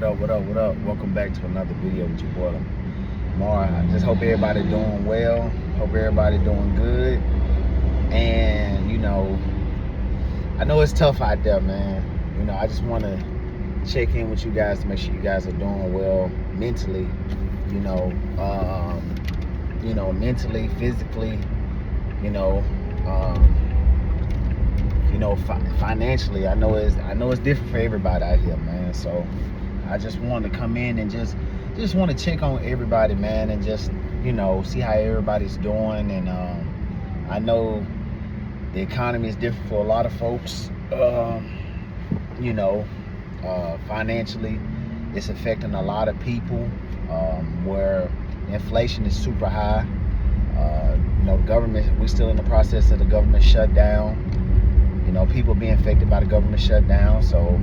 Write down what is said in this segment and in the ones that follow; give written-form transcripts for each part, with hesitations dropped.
What up? Welcome back to another video with your boy Lamar. I just hope everybody doing well. Hope everybody doing good. And I know it's tough out there, man. I just want to check in with you guys to make sure you guys are doing well mentally. Mentally, physically. Financially. I know it's different for everybody out here, man. So I just want to come in and just want to check on everybody, man, and just see how everybody's doing. And I know the economy is different for a lot of folks. Financially, it's affecting a lot of people. Where inflation is super high. Government, we're still in the process of the government shutdown. People being affected by the government shutdown. So,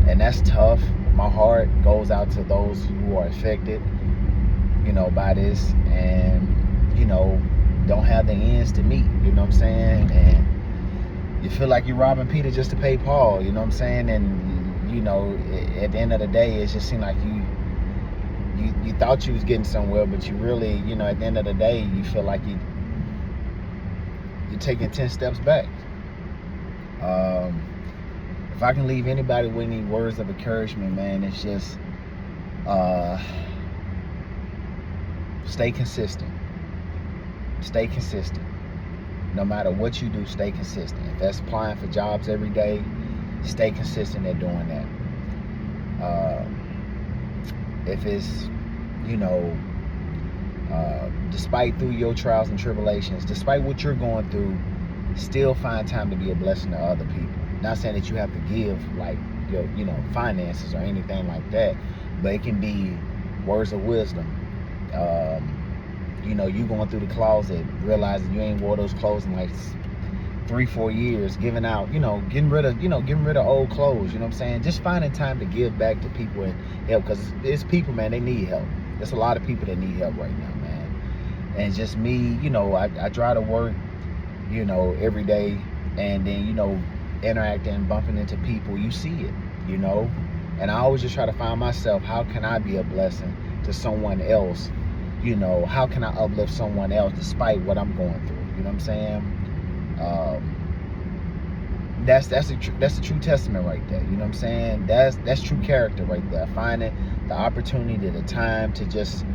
and that's tough. My heart goes out to those who are affected, by this, and, don't have the ends to meet, you know what I'm saying? And you feel like you're robbing Peter just to pay Paul, you know what I'm saying? And, at the end of the day, it just seemed like you thought you was getting somewhere, but you really, at the end of the day, you feel like you're taking 10 steps back. If I can leave anybody with any words of encouragement, man, it's just stay consistent. Stay consistent. No matter what you do, stay consistent. If that's applying for jobs every day, stay consistent at doing that. If it's, despite through your trials and tribulations, despite what you're going through, still find time to be a blessing to other people. Not saying that you have to give like your, finances or anything like that, but it can be words of wisdom. You going through the closet, realizing you ain't wore those clothes in like 3-4 years, giving out, getting rid of old clothes, you know what I'm saying? Just finding time to give back to people and help, because it's people, man, they need help. There's a lot of people that need help right now, man. And just me, I try to work, every day, and then, interacting, bumping into people, you see it, and I always just try to find myself, how can I be a blessing to someone else? How can I uplift someone else despite what I'm going through? You know what I'm saying? That's a true testament right there. You know what I'm saying? That's true character right there. Finding the opportunity, the time to just,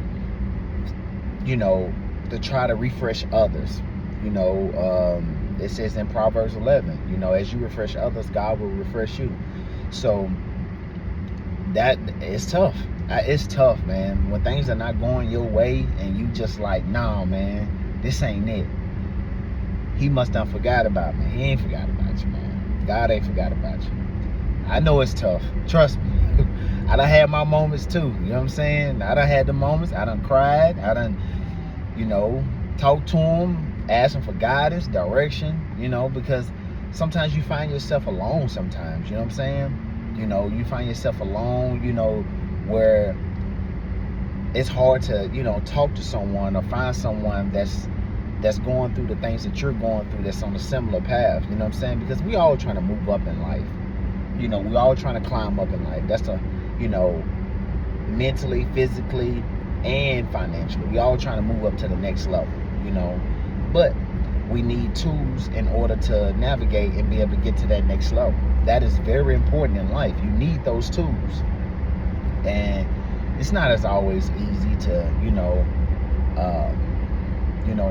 to try to refresh others. It says in Proverbs 11, as you refresh others, God will refresh you. So that it's tough. It's tough, man. When things are not going your way and you just like, nah, man, this ain't it. He must have forgot about me. He ain't forgot about you, man. God ain't forgot about you. I know it's tough. Trust me. I done had my moments too. You know what I'm saying? I done had the moments. I done cried. I done, talked to him, asked him for guidance, direction, because sometimes you find yourself alone sometimes. You know what I'm saying? You find yourself alone, where it's hard to, talk to someone or find someone that's going through the things that you're going through, that's on a similar path. You know what I'm saying? Because we all trying to move up in life. We all trying to climb up in life. That's mentally, physically, and financially. We all trying to move up to the next level, But we need tools in order to navigate and be able to get to that next level. That is very important in life. You need those tools. And it's not as always easy to,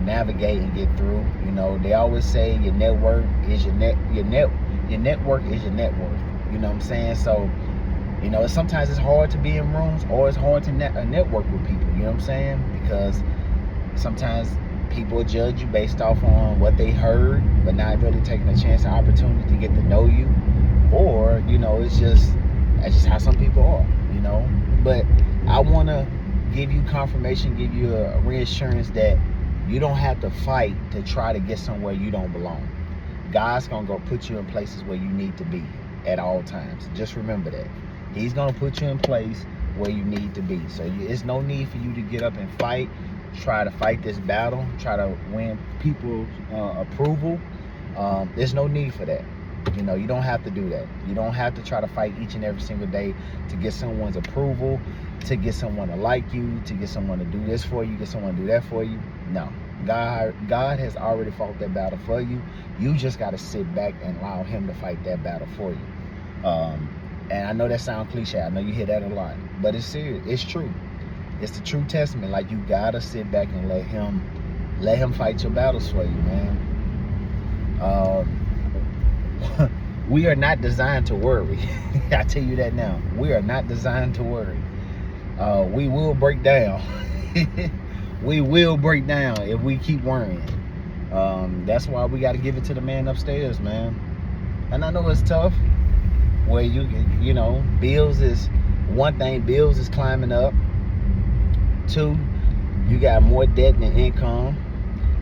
navigate and get through. They always say your network is your network is your net worth. You know what I'm saying? So, sometimes it's hard to be in rooms, or it's hard to network with people. You know what I'm saying? Because sometimes people judge you based off on what they heard, but not really taking a chance or opportunity to get to know you. Or, that's just how some people are, But I want to give you confirmation, give you a reassurance that you don't have to fight to try to get somewhere you don't belong. God's going to go put you in places where you need to be at all times. Just remember that. He's going to put you in place where you need to be. So it's no need for you to get up and fight, try to fight this battle, try to win people's approval. There's no need for that. You know, you don't have to do that. You don't have to try to fight each and every single day to get someone's approval, to get someone to like you, to get someone to do this for you, get someone to do that for you. No. God has already fought that battle for you. You just got to sit back and allow him to fight that battle for you. And I know that sounds cliche. I know you hear that a lot, but it's serious. It's true. It's the true testament. Like, you got to sit back and let him fight your battles for you, man. We are not designed to worry. I tell you that now. We are not designed to worry. We will break down. We will break down if we keep worrying. That's why we got to give it to the man upstairs, man. And I know it's tough. Where you know, bills is one thing. Bills is climbing up. 2, you got more debt than income.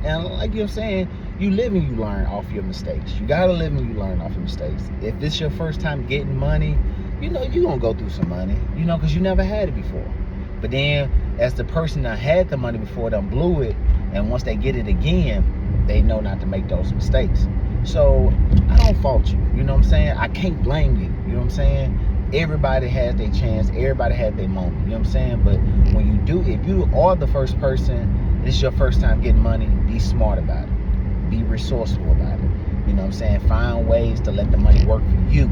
And like you're saying, you live and you learn off your mistakes. You gotta live and you learn off your mistakes. If this your first time getting money, you know you're gonna go through some money, you know, because you never had it before. But then as the person that had the money before them blew it, and once they get it again, they know not to make those mistakes. So I don't fault you, you know what I'm saying? I can't blame you, you know what I'm saying? Everybody has their chance, everybody has their moment, you know what I'm saying? But when you do, if you are the first person, this is your first time getting money, be smart about it. Be resourceful about it. You know what I'm saying? Find ways to let the money work for you,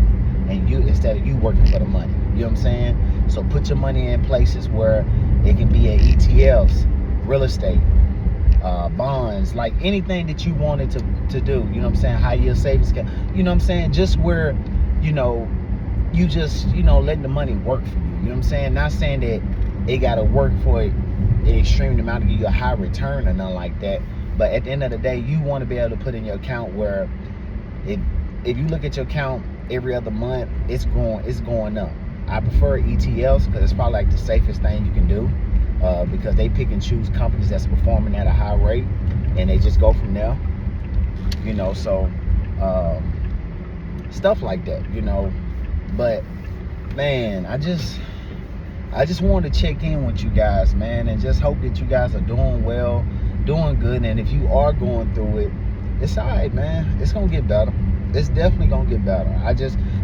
and you, instead of you working for the money. You know what I'm saying? So put your money in places where it can be at ETFs, real estate, bonds, like anything that you wanted to do. You know what I'm saying? High yield savings account. You know what I'm saying? Just where, you know, you just, you know, letting the money work for you. You know what I'm saying? Not saying that it got to work for an extreme amount to give you a high return or nothing like that. But at the end of the day, you want to be able to put in your account where if you look at your account every other month, it's going up. I prefer ETFs because it's probably like the safest thing you can do, because they pick and choose companies that's performing at a high rate, and they just go from there. You know, so stuff like that. You know, but man, I just wanted to check in with you guys, man, and just hope that you guys are doing well, doing good. And if you are going through it, it's all right, man. It's gonna get better. It's definitely gonna get better.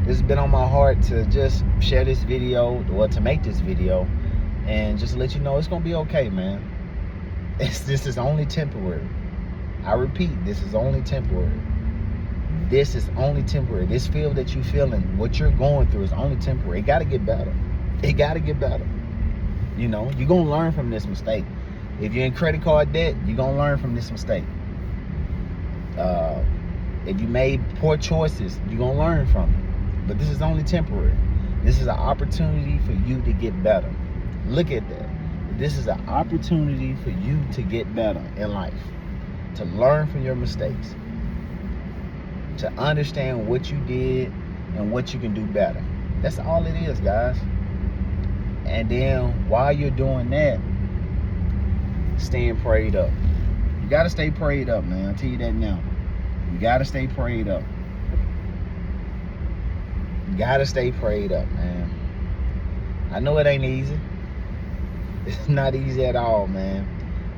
It's been on my heart to just share this video, or to make this video, and just let you know it's gonna be okay, man. This is only temporary. I repeat, this is only temporary. This is only temporary. This feel that you feeling, what you're going through, is only temporary. It gotta get better. It gotta get better. You know, you're gonna learn from this mistake. If you're in credit card debt, you're gonna learn from this mistake. If you made poor choices, you're gonna learn from it. But this is only temporary. This is an opportunity for you to get better. Look at that. This is an opportunity for you to get better in life, to learn from your mistakes, to understand what you did and what you can do better. That's all it is, guys. And then while you're doing that, staying prayed up. You gotta stay prayed up, man. I'll tell you that now. You gotta stay prayed up. You gotta stay prayed up, man. I know it ain't easy. It's not easy at all, man.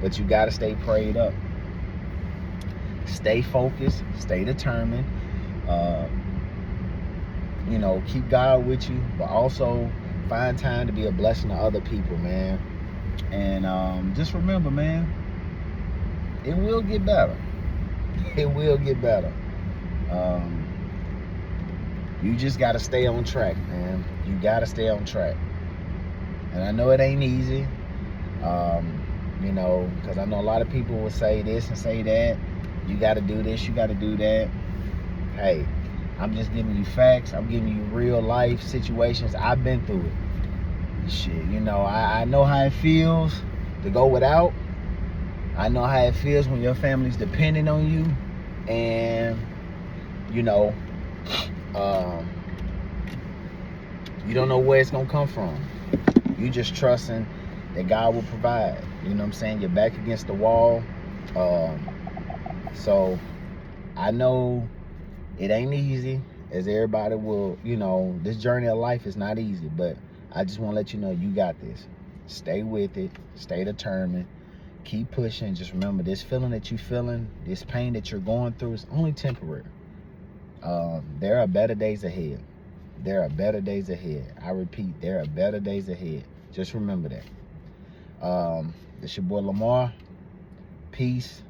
But you gotta stay prayed up. Stay focused. Stay determined. You know, keep God with you, but also find time to be a blessing to other people, man. And just remember, man, it will get better. It will get better. You just got to stay on track, man. You got to stay on track. And I know it ain't easy, you know, because I know a lot of people will say this and say that. You got to do this, you got to do that. Hey, I'm just giving you facts. I'm giving you real life situations. I've been through it. Shit, you know, I know how it feels to go without. I know how it feels when your family's depending on you, and you know, you don't know where it's gonna come from. You just trusting that God will provide. You know what I'm saying? You're back against the wall. So I know it ain't easy, as everybody will, you know, this journey of life is not easy, but I just want to let you know you got this. Stay with it. Stay determined. Keep pushing. Just remember, this feeling that you're feeling, this pain that you're going through, is only temporary. There are better days ahead. There are better days ahead. I repeat, there are better days ahead. Just remember that. It's your boy Lamar. Peace.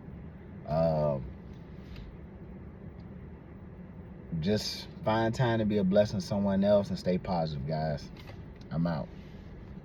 Just find time to be a blessing to someone else and stay positive, guys. I'm out.